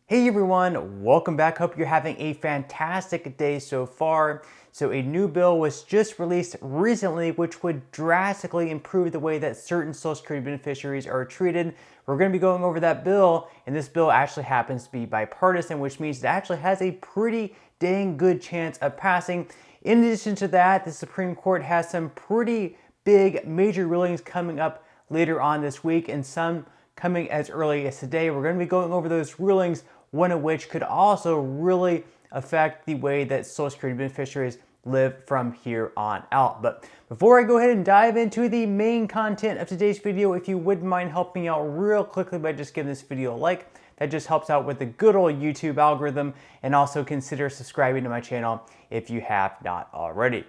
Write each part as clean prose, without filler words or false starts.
Hey everyone, welcome back. Hope you're having a fantastic day so far. So a new bill was just released recently which would drastically improve the way that certain Social Security beneficiaries are treated. We're going to be going over that bill, and this bill actually happens to be bipartisan, which means it actually has a pretty dang good chance of passing. In addition to that, the Supreme Court has some pretty big major rulings coming up later on this week, and some coming as early as today. We're going to be going over those rulings, one of which could also really affect the way that Social Security beneficiaries live from here on out. But before I go ahead and dive into the main content of today's video, if you wouldn't mind helping me out real quickly by just giving this video a like, that just helps out with the good old YouTube algorithm, and also consider subscribing to my channel if you have not already.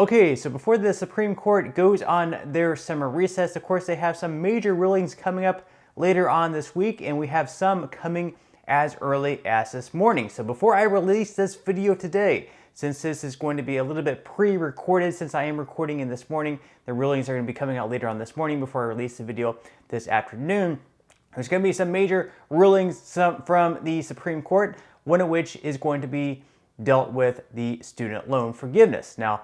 Okay, so before the Supreme Court goes on their summer recess, of course they have some major rulings coming up later on this week, and we have some coming as early as this morning. So before I release this video today, since this is going to be a little bit pre-recorded, since I am recording in this morning, the rulings are going to be coming out later on this morning before I release the video this afternoon. There's going to be some major rulings from the Supreme Court, one of which is going to be dealt with the student loan forgiveness. Now,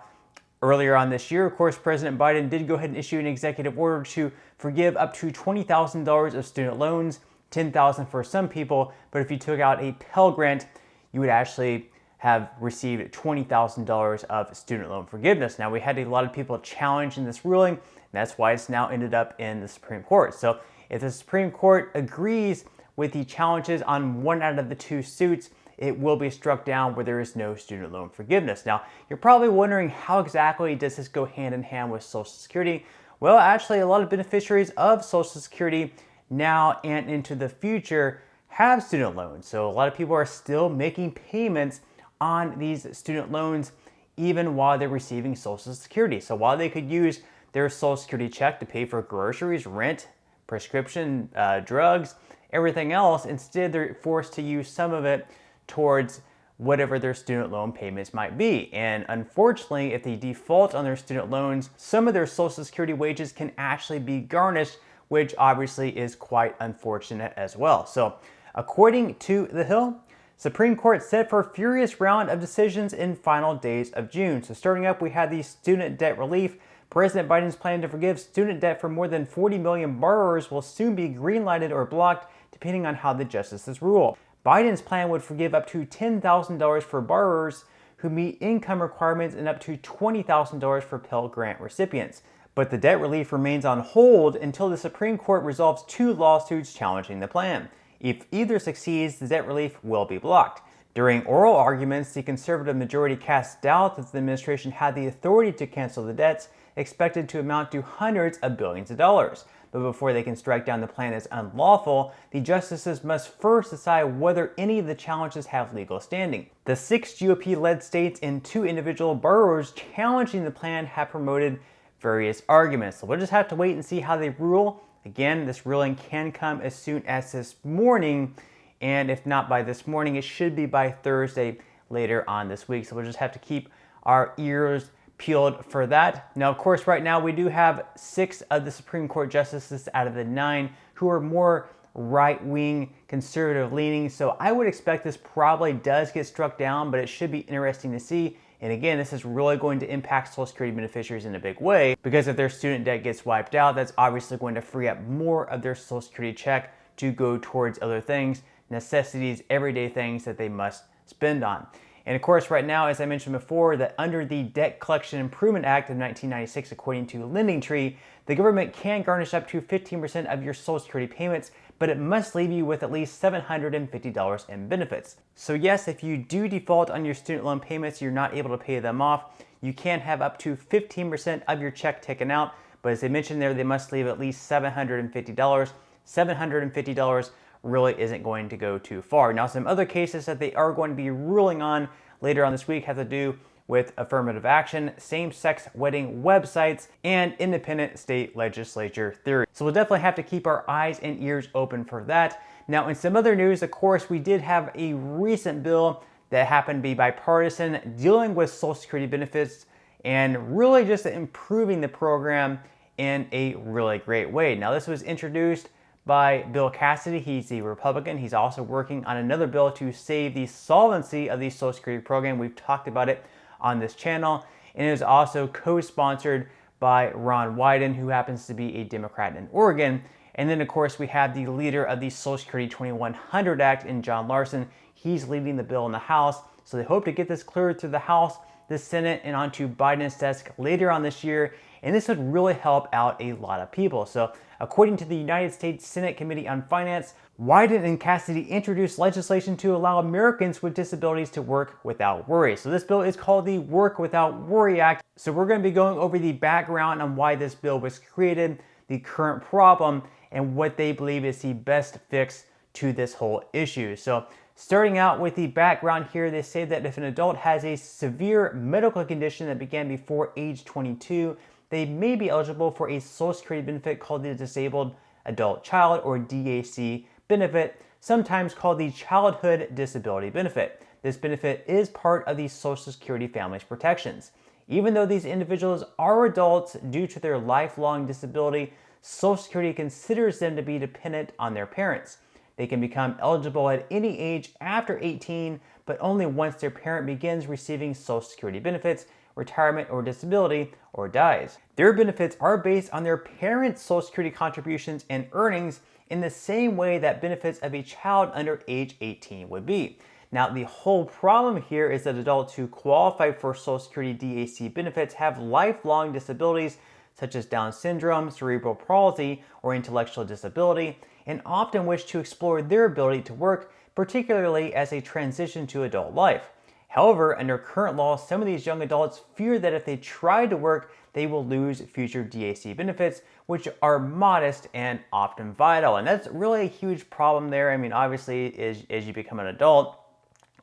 earlier on this year, of course, President Biden did go ahead and issue an executive order to forgive up to $20,000 of student loans, $10,000 for some people, but if you took out a Pell Grant, you would actually have received $20,000 of student loan forgiveness. Now, we had a lot of people challenging this ruling, and that's why it's now ended up in the Supreme Court. So if the Supreme Court agrees with the challenges on one out of the two suits, it will be struck down where there is no student loan forgiveness. Now, you're probably wondering, how exactly does this go hand in hand with Social Security? Well, actually, a lot of beneficiaries of Social Security now and into the future have student loans. So a lot of people are still making payments on these student loans even while they're receiving Social Security. So while they could use their Social Security check to pay for groceries, rent, prescription drugs, everything else, instead they're forced to use some of it towards whatever their student loan payments might be. And unfortunately, if they default on their student loans, some of their Social Security wages can actually be garnished, which obviously is quite unfortunate as well. So according to The Hill, Supreme Court set for a furious round of decisions in final days of June. So starting up, we had the student debt relief. President Biden's plan to forgive student debt for more than 40 million borrowers will soon be green-lighted or blocked, depending on how the justices rule. Biden's plan would forgive up to $10,000 for borrowers who meet income requirements and up to $20,000 for Pell Grant recipients. But the debt relief remains on hold until the Supreme Court resolves two lawsuits challenging the plan. If either succeeds, the debt relief will be blocked. During oral arguments, the conservative majority cast doubt that the administration had the authority to cancel the debts, expected to amount to hundreds of billions of dollars. But before they can strike down the plan as unlawful, the justices must first decide whether any of the challenges have legal standing. The 6 GOP-led states and 2 individual borrowers challenging the plan have promoted various arguments. So we'll just have to wait and see how they rule. Again, this ruling can come as soon as this morning, and if not by this morning, it should be by Thursday later on this week. So we'll just have to keep our ears peeled for that. Now, of course, right now we do have 6 of the Supreme Court justices out of the 9 who are more right-wing, conservative-leaning. So I would expect this probably does get struck down, but it should be interesting to see. And again, this is really going to impact Social Security beneficiaries in a big way, because if their student debt gets wiped out, that's obviously going to free up more of their Social Security check to go towards other things, necessities, everyday things that they must spend on. And of course, right now, as I mentioned before, that under the Debt Collection Improvement Act of 1996, according to LendingTree, the government can garnish up to 15% of your Social Security payments, but it must leave you with at least $750 in benefits. So yes, if you do default on your student loan payments, you're not able to pay them off, you can have up to 15% of your check taken out, but as they mentioned there, they must leave at least $750. $750 really isn't going to go too far. Now, some other cases that they are going to be ruling on later on this week have to do with affirmative action, same-sex wedding websites, and independent state legislature theory. So we'll definitely have to keep our eyes and ears open for that. Now, in some other news, of course, we did have a recent bill that happened to be bipartisan, dealing with Social Security benefits and really just improving the program in a really great way. Now, this was introduced by Bill Cassidy. He's a Republican. He's also working on another bill to save the solvency of the Social Security program. We've talked about it on this channel. And it was also co-sponsored by Ron Wyden, who happens to be a Democrat in Oregon. And then, of course, we have the leader of the Social Security 2100 Act in John Larson. He's leading the bill in the House. So they hope to get this cleared through the House, the Senate, and onto Biden's desk later on this year. And this would really help out a lot of people. So according to the United States Senate Committee on Finance, Wyden and Cassidy introduced legislation to allow Americans with disabilities to work without worry. So this bill is called the Work Without Worry Act. So we're going to be going over the background on why this bill was created, the current problem, and what they believe is the best fix to this whole issue. So starting out with the background here, they say that if an adult has a severe medical condition that began before age 22, they may be eligible for a Social Security benefit called the Disabled Adult Child, or DAC benefit, sometimes called the Childhood Disability Benefit. This benefit is part of the Social Security Family's protections. Even though these individuals are adults due to their lifelong disability, Social Security considers them to be dependent on their parents. They can become eligible at any age after 18, but only once their parent begins receiving Social Security benefits, retirement or disability, or dies. Their benefits are based on their parents' Social Security contributions and earnings in the same way that benefits of a child under age 18 would be. Now, the whole problem here is that adults who qualify for Social Security DAC benefits have lifelong disabilities such as Down syndrome, cerebral palsy, or intellectual disability, and often wish to explore their ability to work, particularly as they transition to adult life. However, under current law, some of these young adults fear that if they try to work, they will lose future DAC benefits, which are modest and often vital. And that's really a huge problem there. I mean, obviously, as you become an adult,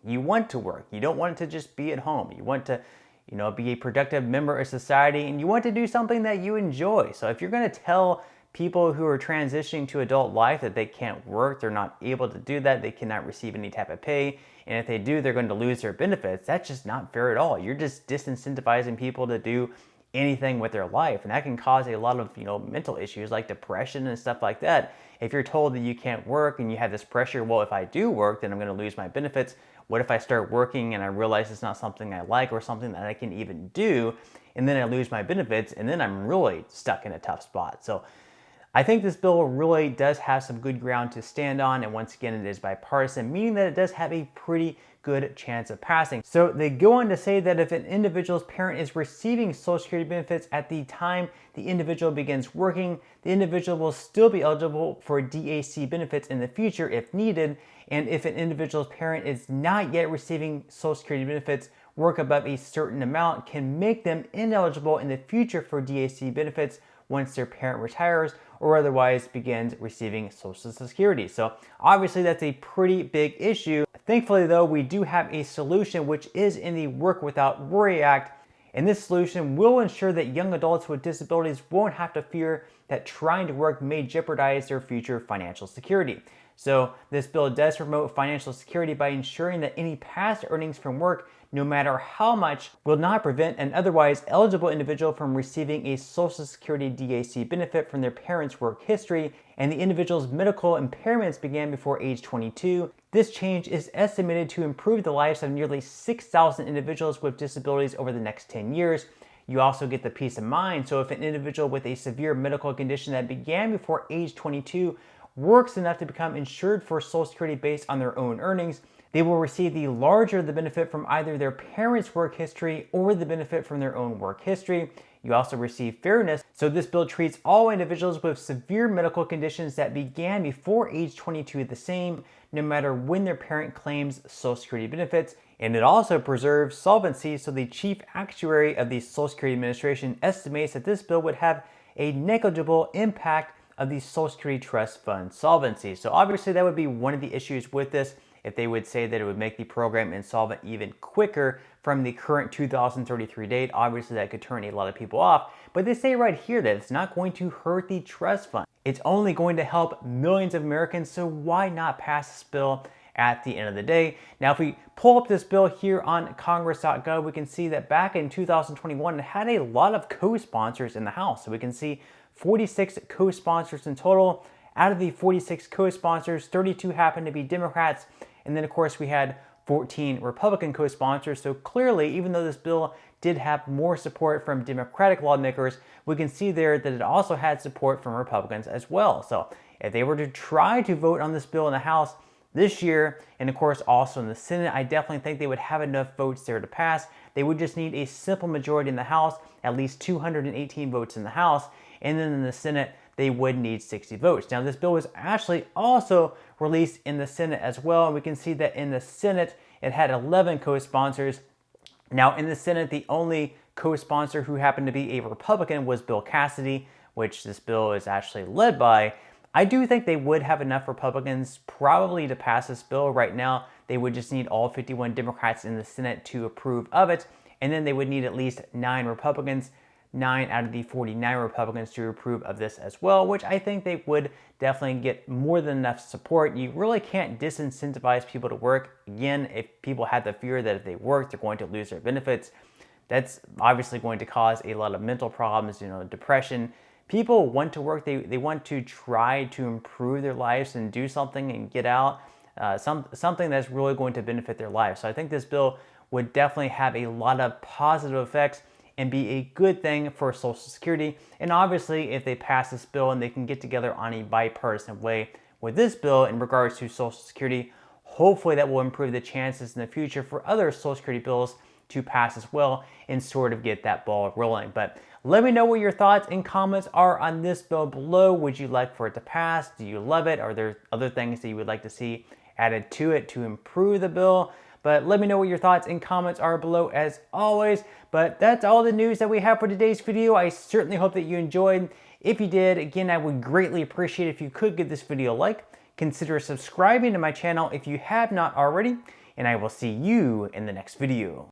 you want to work. You don't want to just be at home. You want to, be a productive member of society, and you want to do something that you enjoy. So if you're going to tell people who are transitioning to adult life that they can't work, they're not able to do that, they cannot receive any type of pay, and if they do, they're going to lose their benefits, that's just not fair at all. You're just disincentivizing people to do anything with their life, and that can cause a lot of mental issues like depression and stuff like that. If you're told that you can't work and you have this pressure, well, if I do work, then I'm going to lose my benefits. What if I start working and I realize it's not something I like or something that I can even do, and then I lose my benefits, and then I'm really stuck in a tough spot. So I think this bill really does have some good ground to stand on, and once again, it is bipartisan, meaning that it does have a pretty good chance of passing. So they go on to say that if an individual's parent is receiving Social Security benefits at the time the individual begins working, the individual will still be eligible for DAC benefits in the future if needed, and if an individual's parent is not yet receiving Social Security benefits, work above a certain amount can make them ineligible in the future for DAC benefits once their parent retires or otherwise begins receiving Social Security. So obviously that's a pretty big issue. Thankfully though, we do have a solution which is in the Work Without Worry Act, and this solution will ensure that young adults with disabilities won't have to fear that trying to work may jeopardize their future financial security. So this bill does promote financial security by ensuring that any past earnings from work, no matter how much, will not prevent an otherwise eligible individual from receiving a Social Security DAC benefit from their parents' work history, and the individual's medical impairments began before age 22. This change is estimated to improve the lives of nearly 6,000 individuals with disabilities over the next 10 years. You also get the peace of mind, so if an individual with a severe medical condition that began before age 22 works enough to become insured for Social Security based on their own earnings, they will receive the larger the benefit from either their parents' work history or the benefit from their own work history. You also receive fairness, so this bill treats all individuals with severe medical conditions that began before age 22 the same, no matter when their parent claims Social Security benefits. And it also preserves solvency, so the chief actuary of the Social Security Administration estimates that this bill would have a negligible impact of the Social Security Trust Fund solvency. So obviously that would be one of the issues with this, if they would say that it would make the program insolvent even quicker from the current 2033 date. Obviously that could turn a lot of people off, but they say right here that it's not going to hurt the trust fund. It's only going to help millions of Americans, so why not pass this bill at the end of the day? Now, if we pull up this bill here on congress.gov, we can see that back in 2021, it had a lot of co-sponsors in the House. So we can see 46 co-sponsors in total. out of the 46 co-sponsors, 32 happened to be Democrats, and then of course we had 14 Republican co-sponsors. So clearly, even though this bill did have more support from Democratic lawmakers, we can see there that it also had support from Republicans as well. So if they were to try to vote on this bill in the House this year, and of course also in the Senate, I definitely think they would have enough votes there to pass. They would just need a simple majority in the House, at least 218 votes in the House, and then in the Senate, they would need 60 votes. Now, this bill was actually also released in the Senate as well, and we can see that in the Senate, it had 11 co-sponsors. Now, in the Senate, the only co-sponsor who happened to be a Republican was Bill Cassidy, which this bill is actually led by. I do think they would have enough Republicans probably to pass this bill. Right now, they would just need all 51 Democrats in the Senate to approve of it, and then they would need at least 9 Republicans, 9 out of the 49 Republicans to approve of this as well, which I think they would definitely get more than enough support. You really can't disincentivize people to work. Again, if people had the fear that if they work, they're going to lose their benefits, that's obviously going to cause a lot of mental problems, depression. People want to work, they want to try to improve their lives and do something and get out, something that's really going to benefit their lives. So I think this bill would definitely have a lot of positive effects and be a good thing for Social Security. And obviously, if they pass this bill and they can get together on a bipartisan way with this bill in regards to Social Security, hopefully that will improve the chances in the future for other Social Security bills to pass as well and sort of get that ball rolling. But let me know what your thoughts and comments are on this bill below. Would you like for it to pass? Do you love it? Are there other things that you would like to see added to it to improve the bill? But let me know what your thoughts and comments are below as always. But that's all the news that we have for today's video. I certainly hope that you enjoyed. If you did, again, I would greatly appreciate if you could give this video a like. Consider subscribing to my channel if you have not already. And I will see you in the next video.